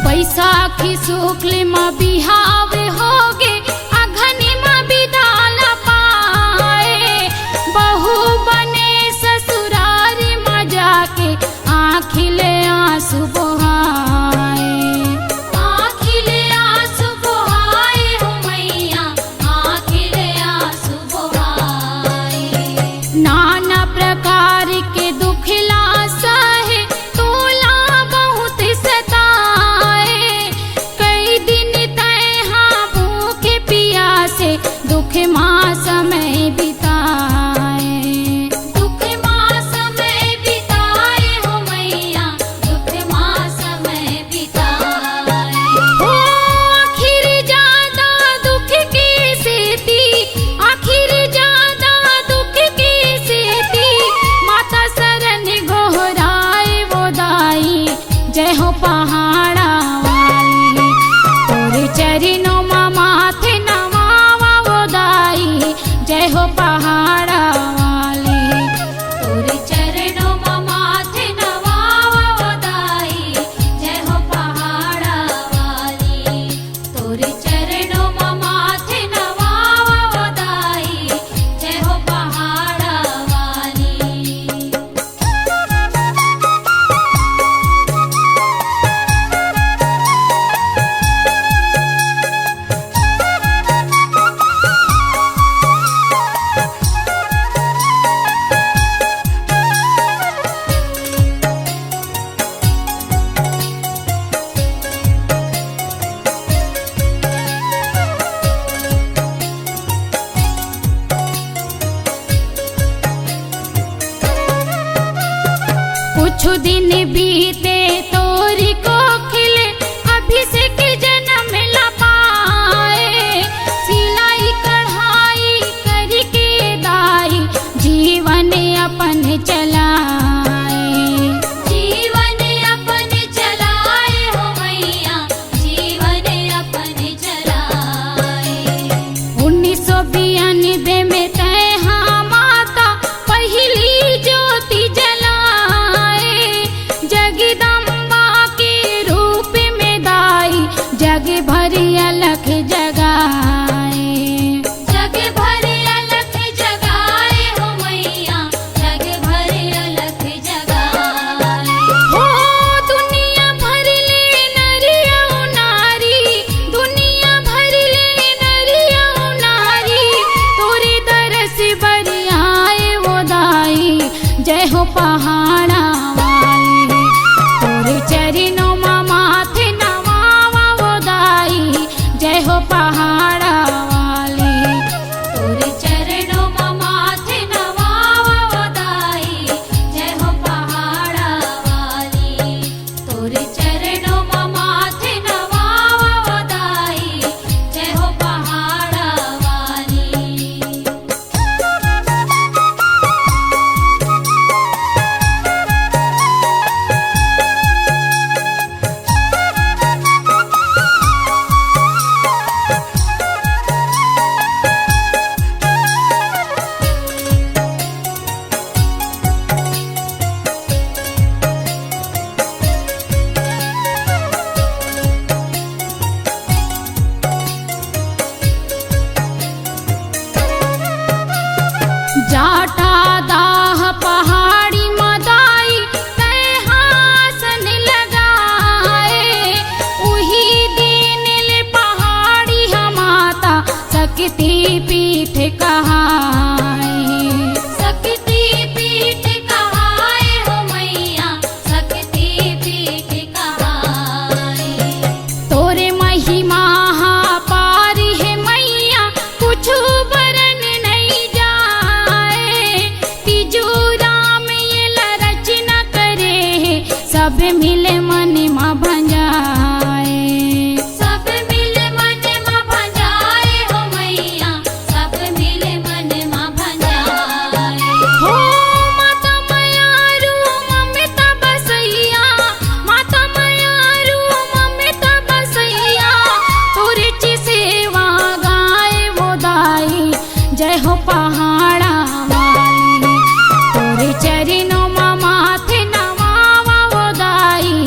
बैसाखी शुक्ल में बिहावे होगे, अघन में बिदाल पाए। बहू बने ससुराल में जाके आँखिले आंसू बहाए। आँखिले आंसू बहाए हो मैया, आँखिले आंसू बहाए। नाना प्रकार के दुख लासा है, तोला बहुत सताए। कई दिन तैहा भूखे प्यासे दुख माँ समय बिताए। दुख माँ समय बिताए हो मैया, दुख माँ समय बिताए। हो आखिर ज्यादा दुख की सेती, आखिर ज्यादा दुख की सेती, माता शरण गोहराए वो दाई। जय हो पहाड़ा वाली, तोरे चरणों में माथे नवावा वो दाई। जय हो पहाड़ा वाली, तोरे चरणों में माथे नवावा वो दाई। जय हो पहाड़ा वाली, तोरे चरणों में माथे नवावा वो दाई। जय हो पहाड़ा वाली। कुछ दिन बीते तोरी को खिले, अभिषेक जन्म ला पाए। सिलाई कढ़ाई करके दाई, जीवन अपन चलाए। जीवन अपन चलाए हो मैया, जीवन अपन चलाए। 1992 में तैहा माता पहली ज्योति जलाए। जगदम्बा के रूप में दाई, जग भर अलख जगाए। जग भर अलख जगाए हो मैया, जग भर अलख जगाए। हो दुनिया भर ले नरिया नारी, दुनिया भर ले नरिया नारी, तोरे दरस बरियाए वो दाई। जय हो पहाड़ा वाली, तोरे चरणों में माथे नवावा वो दाई। जय हो पहाड़ा वाली, तोरे चरणों में माथे नवावा वो दाई। जय हो पहाड़ा वाली, तोरे चरणों में माथे नवावा वो दाई। जय हो पहाड़ा वाली। दाह पहाड़ी मदाई तय हासन लगाए उही दिन ले पहाड़ी हमाता सकती पीठ कहाए सकती पीठ कहाए हो मैया सकती पीठ कहाए तोरे महिमा पार है मैया कुछ बरन नहीं जाए तीजू राम ये रचना करे सब मिले मन मा भंजाए सब मिले मन मा भंजाए हो मैया सब मिले मन मा भंजाए हो माता मयारू ममता बसैया माता मयारू ममता बसैया तोरे ची सेवा गाए वो दाई जय हो पहाड़ा वाली तोरे चरणों मा माथे नवावा वो दाई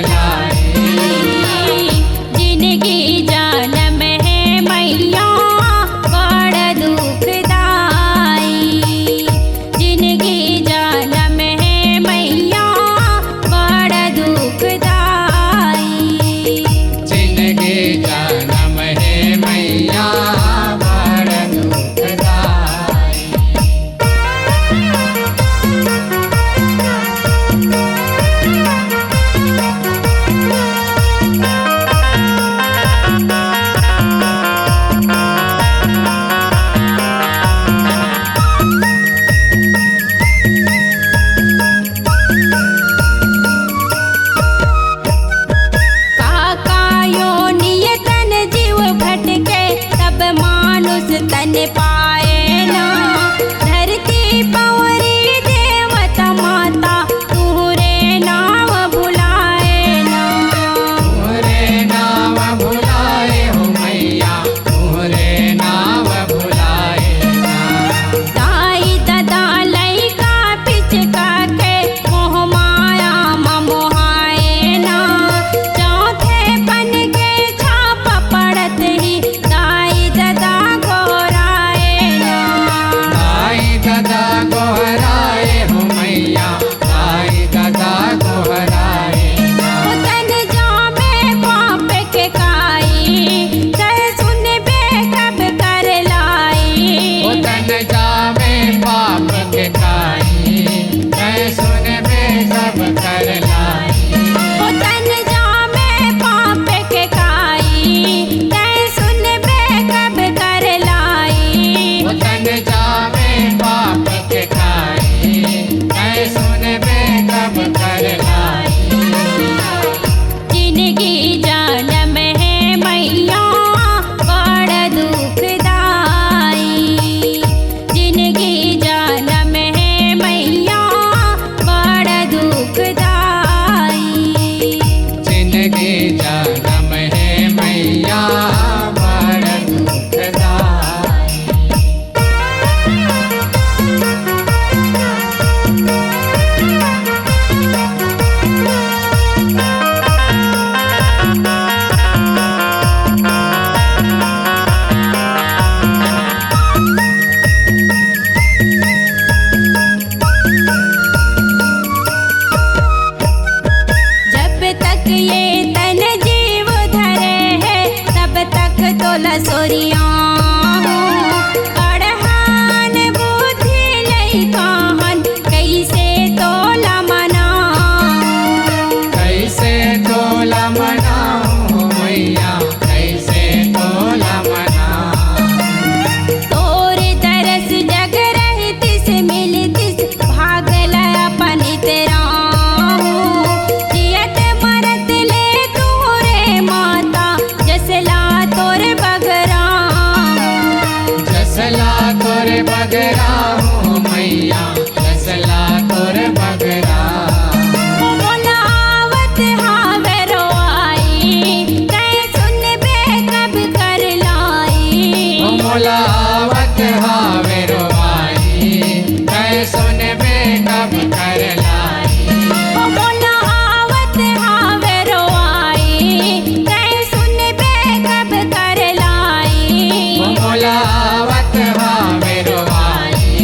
लाई। जिनकी जन्म है मैया बड़ दुखदाई। जिनकी जन्म है मैया बड़ दुखदाई। जिनके जन्म है मैया बड़ दुखदाई। काकायो नियतन जीव भटके तब मानुष तन पाए ना। धरती पवरी देवता माता तुहरे नाम भुलाए ना। तुहरे नाम भुलाए हो मैया, तुहरे नाम भुलाए ना। दाई ददा लैका पिचका के मोह माया मोहाए ना। चौथे पन के छाप पड़त ही दाई ददा गोराए ना। दाई ददा गोहराए हो मैया, दाई ददा गोहराए ना। तन जामे पाप के काई कह सुन बे कब कर लाई। ओ तन जावे पाप के काई, मैं सुन बे सब कर लाई। तन जामे पाप के काई कह सुन बे कब कर लाई। ओ तन जावे पाप के काई, मैं सुन बे कब कर लाई। जिनकी जन्म है मैया बड़ दुखदाई। जिनकी जन्म है मैया बड़ दुखदाई। जिनके जन्म है मैया बड़ दुखदाई। जब तक ये तन जीव धरे है तब तक तो लसोरिया पढ़ान बुद्धि लई कहन कैसे तोला मना। कैसे तोला मनाऊं मैया, कैसे तोला मनाऊं। तोर तरस जग रहतिस मिलतिस भागल अपन तेरा। जियत मरत ले तोरे माता जसला तोर बगरा। जसला तोरे बगरा हो मैया, जसला तोरे बगरा। बोलावत हावे रोआई कह सुन बे कब कर लाई। ओ मोलावत हावे रोवाई, कै सुन बे कब कर लाई। बोलावत हावे रोआई कह सुन बे कब कर लाई। ओ मोलावत हावे रोवाई,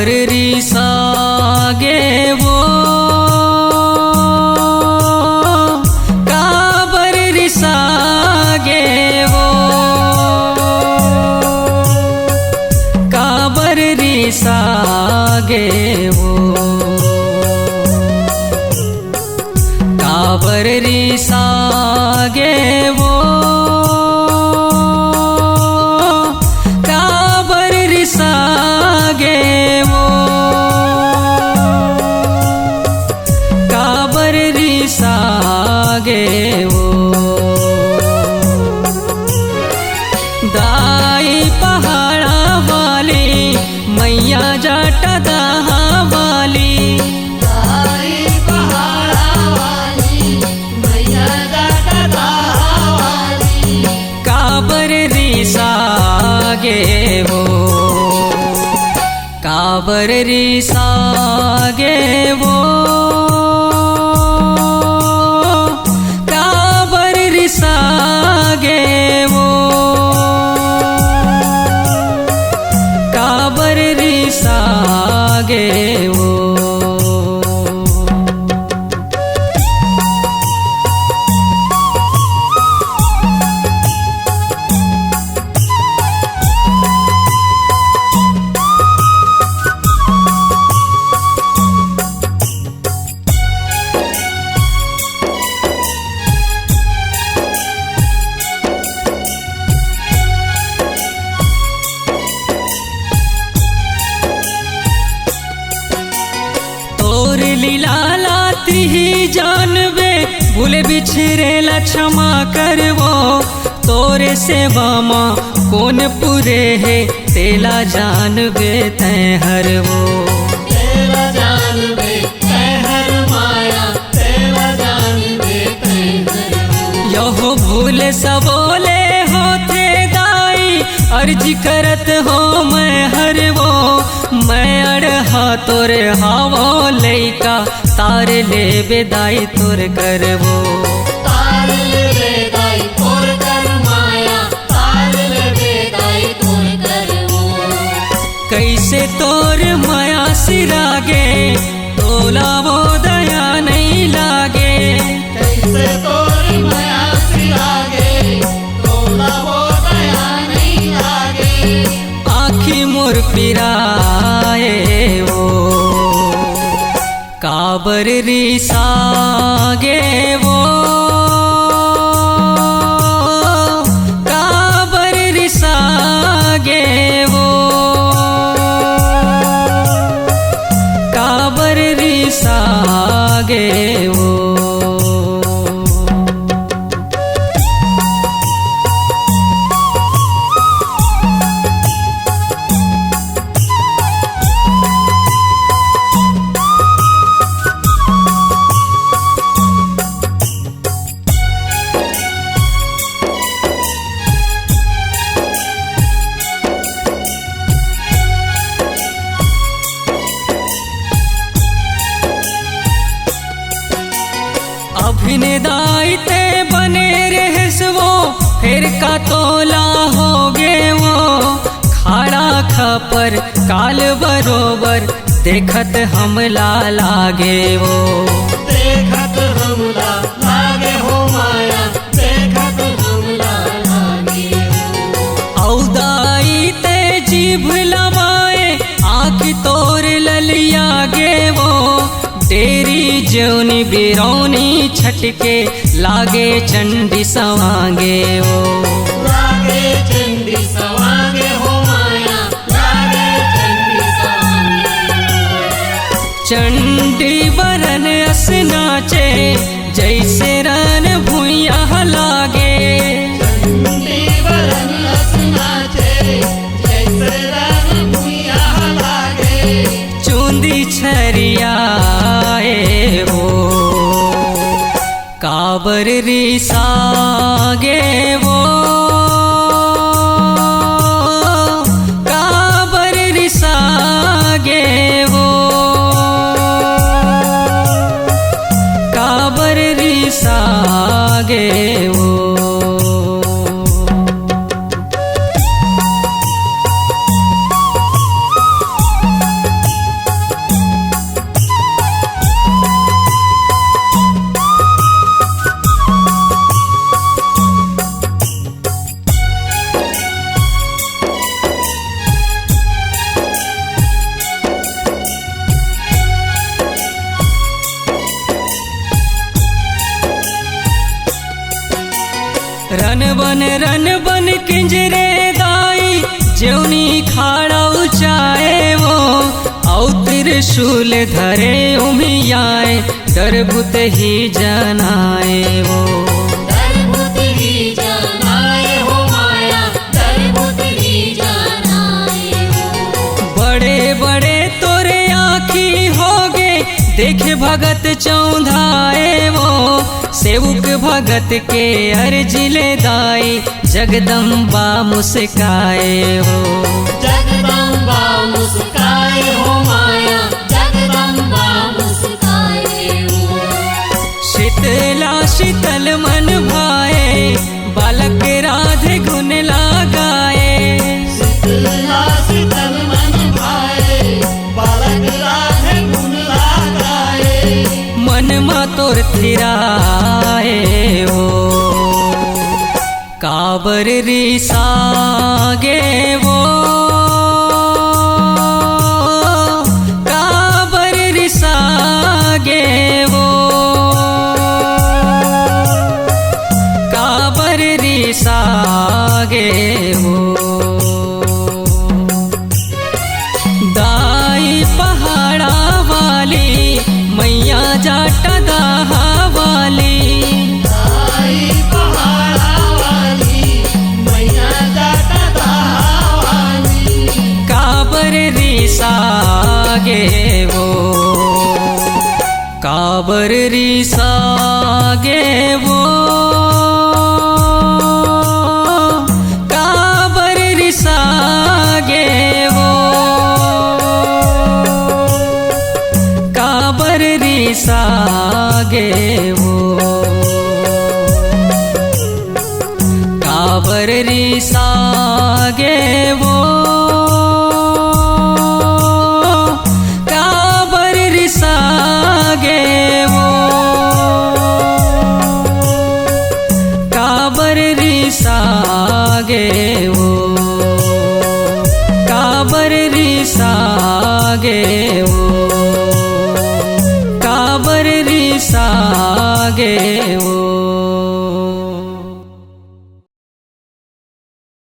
काबर रिसागे वो, काबर रिसागे वो, काबर रिसागे वो, काबर रिसागे वो, काबर रिसागे वो, काबर रिसागे वो। दाई पहाड़ा वाली मैया जाटा दहा वाली, दाई पहाड़ा वाली मैया जाटा दहा वाली, काबर रिसागे वो, काबर रिसागे वो, काबर रिसागे वो, काबर रिसागे वो। लीला लाती ही जानवे, भूले बिछरे ला क्षमा कर वो, तोरे सेवा माँ कौन पूरे है, तेला जानवे तै हर वो, तेरा जानवे तै हर माया, तेरा जानवे तै हर वो। यहो भूल सबोले होते दाई, अर्जी करत हो मैं हर वो, मैं अड़हा तोर हावो लैका, तार ले बेदाई तोर कर वो, तार ले बेदाई तोर कर माया, तार ले बेदाई तोर कर वो। कैसे तोर माया सिरागे, तोला वो दया नहीं लागे, कैसे तोर माया सिरागे, तोला वो दया नहीं लागे, आँखी मोर पिराए वो, काबर रिसागे वो, काबर रिसागे वो, काबर रिसागे वो। अभिने दायते बने रहस वो, फिर का तोला हो गे वो, खाड़ा खपर काल बरोबर, देखत हमला लागे वो, देखत हमला लागे हो माया, देखत हमला लागे हो। औदाई ते जीभ लबाए, आँख तोर ललिया गे वो, तेरी जौनी बिरौनी छटके, लागे चंडी सवांगे वो, लागे चंडी सवांगे हो माया, लागे चंडी सवांगे हो। चंडी बरन अस नाचे, जैसे रन भुइया लागे, चंडी बरन अस नाचे, जैसे रन भुइया लागे, चूंदी छरियाए वो, काबर रिसागे वो, काबर रिसागे वो, काबर रिसागे वो। रन बन किंजरे दाई जेवनी खाड़ा ऊंचाए वो औ त्रिशूल धरे उमियाए डरबुत ही जनाए वो दरभूत ही जनाए हो माया, दरभूत ही जनाए हो। बड़े बड़े तोरे आँखी होगे देखे भगत चौंधाए वो सेवक भगत के अर्जिले दाई जगदम्बा मुस्काए हो जगदम्बा मुस्काए हो माया, जगदम्बा मुस्काए हो। शीतला शीतल मन भाए बालक राधे गुण लगाए शीतला शीतल मन भाए बालक राधे गुण लगाए। मन मा तोर थिराए हो काबर रिसागे वो काबर रिसागे वो काबर रिसागे वो दाई पहाड़ा वाली मैया जाटा दाहा वाली आई पहाड़ा वाली मैया जाटा दाहा वाली। काबर रिसागे वो काबर रिसागे वो काबर रिसागे वो काबर रिसागे वो काबर रिसागे वो काबर रिसागे वो काबर रिसागे वो काबर रिसागे वो काबर रिसागे वो।